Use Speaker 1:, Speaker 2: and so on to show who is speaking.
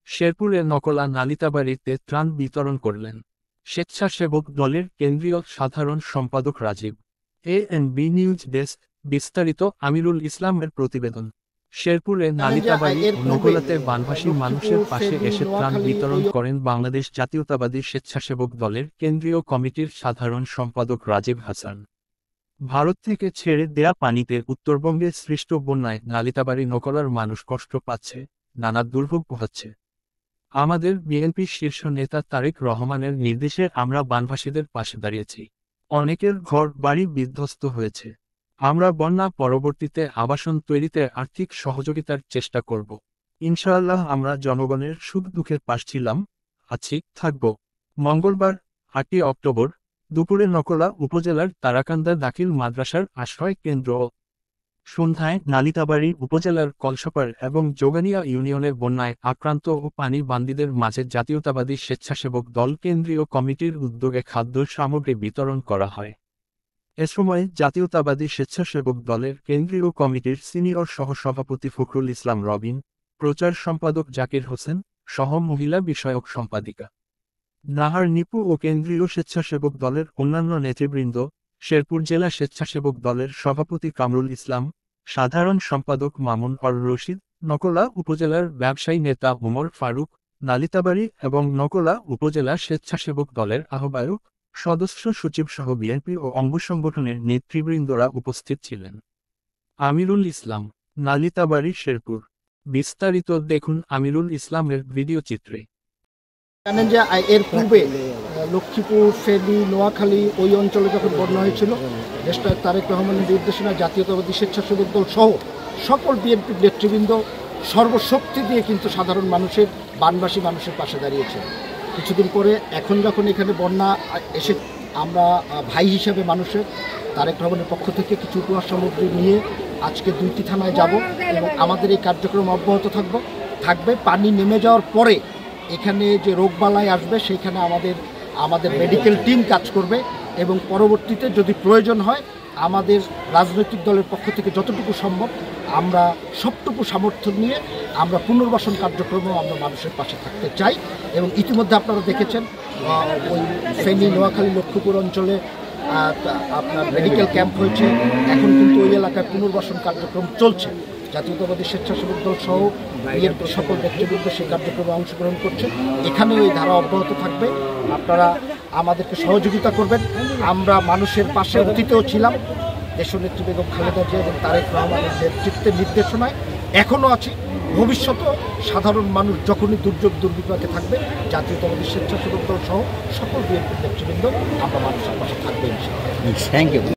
Speaker 1: শেরপুরে নকলা নালিতাবাড়িতে ত্রাণ বিতরণ করলেন স্বেচ্ছাসেবক দলের কেন্দ্রীয় সাধারণ সম্পাদক রাজীব। এএনবি নিউজ ডেস্ক, বিস্তারিত আমিরুল ইসলামের প্রতিবেদন। শেরপুরে নালিতাবাড়ি ও নকলাতে বানভাসী মানুষের পাশে এসে ত্রাণ বিতরণ করেন বাংলাদেশ জাতীয়তাবাদী স্বেচ্ছাসেবক দলের কেন্দ্রীয় কমিটির সাধারণ সম্পাদক রাজীব হাসান। ভারত থেকে ছেড়ে দেয়া পানিতে উত্তরবঙ্গে সৃষ্ট বন্যায় নালিতাবাড়ি নকলার মানুষ কষ্ট পাচ্ছে, নানা দুর্ভোগ পোহাচ্ছে। আমাদের বিএনপি শীর্ষ নেতা তারেক রহমানের নির্দেশে আমরা বানভাসীদের পাশে দাঁড়িয়েছি। অনেকের ঘর বাড়ি বিধ্বস্ত হয়েছে। আমরা বন্যা পরবর্তীতে আবাসন তৈরিতে আর্থিক সহযোগিতার চেষ্টা করব। ইনশাআল্লাহ আমরা জনগণের সুখ দুঃখের পাশ ছিলাম, আছি, থাকব। মঙ্গলবার ৮ অক্টোবর দুপুরে নকলা উপজেলার তারাকান্দা দাখিল মাদ্রাসার আশ্রয় কেন্দ্র সন্ধ্যায় নালিতাবাড়ি উপজেলার কলসপাড় এবং যোগানিয়া ইউনিয়নের বন্যায় আক্রান্ত ও পানি বান্দিদের মাঝে জাতীয়তাবাদী স্বেচ্ছাসেবক দল কেন্দ্রীয় কমিটির উদ্যোগে খাদ্য সামগ্রী বিতরণ করা হয়। এ সময় জাতীয়তাবাদী স্বেচ্ছাসেবক দলের কেন্দ্রীয় কমিটির সিনিয়র সহসভাপতি ফখরুল ইসলাম রবিন, প্রচার সম্পাদক জাকির হোসেন সহ মহিলা বিষয়ক সম্পাদিকা নাহার নিপু ও কেন্দ্রীয় স্বেচ্ছাসেবক দলের অন্যান্য নেতৃবৃন্দ, শেরপুর জেলা স্বেচ্ছাসেবক দলের সভাপতি কামরুল ইসলাম, সাধারণ সম্পাদক মামুন অর রশিদ, নকলা উপজেলার ব্যবসায়ী নেতা ওমর ফারুক, নালিতাবাড়ি এবং নকলা উপজেলা স্বেচ্ছাসেবক দলের আহ্বায়ক, সদস্য সচিব সহ বিএনপি ও অঙ্গ সংগঠনের নেতৃবৃন্দরা উপস্থিত ছিলেন। আমিরুল ইসলাম, নালিতাবাড়ি, শেরপুর। বিস্তারিত দেখুন আমিরুল ইসলামের ভিডিও চিত্রে।
Speaker 2: জানেন যে এর পূর্বে লক্ষ্মীপুর, ফেনী, নোয়াখালী ওই অঞ্চলে যখন বন্যা হয়েছিল, দেশটা তারেক রহমানের নির্দেশনা জাতীয়তাবাদী স্বেচ্ছাসেবক দল সহ সকল বিএনপি নেতৃবৃন্দ সর্বশক্তি দিয়ে কিন্তু সাধারণ মানুষের, বানবাসী মানুষের পাশে দাঁড়িয়েছে। কিছুদিন পরে এখন যখন এখানে বন্যা এসে আমরা ভাই হিসেবে মানুষের তারেক রহমানের পক্ষ থেকে কিছু উপহার সামগ্রী নিয়ে আজকে 2টি থানায় যাব এবং আমাদের এই কার্যক্রম অব্যাহত থাকবে। পানি নেমে যাওয়ার পরে এখানে যে রোগবালাই আসবে সেইখানে আমাদের মেডিকেল টিম কাজ করবে এবং পরবর্তীতে যদি প্রয়োজন হয় আমাদের রাজনৈতিক দলের পক্ষ থেকে যতটুকু সম্ভব আমরা সবটুকু সামর্থ্য নিয়ে আমরা পুনর্বাসন কার্যক্রমেও আমরা মানুষের পাশে থাকতে চাই। এবং ইতিমধ্যে আপনারা দেখেছেন ওই ফেনী, নোয়াখালী, লক্ষ্মীপুর অঞ্চলে আপনার মেডিকেল ক্যাম্প হয়েছে। এখন কিন্তু ওই এলাকায় পুনর্বাসন কার্যক্রম চলছে। জাতীয়তাবাদী স্বেচ্ছাসেবক দল সহ বিএনপি সকল নেতৃবৃন্দ সেই কার্যক্রমে অংশগ্রহণ করছে। এখানেও এই ধারা অব্যাহত থাকবে। আপনারা আমাদেরকে সহযোগিতা করবেন। আমরা মানুষের পাশে অতীতেও ছিলাম, দেশনেত্রী বেগম খালেদা জিয়া এবং তারেক রহমানের নেতৃত্বের নির্দেশনায় এখনও আছি। ভবিষ্যতেও সাধারণ মানুষ যখনই দুর্যোগ দুর্বিপাকে থাকবে, জাতীয়তাবাদী স্বেচ্ছাসেবক দল সহ সকল বিএনপি নেতৃবৃন্দ আমরা মানুষের পাশে থাকবে ইনশাআল্লাহ।
Speaker 3: Thank you.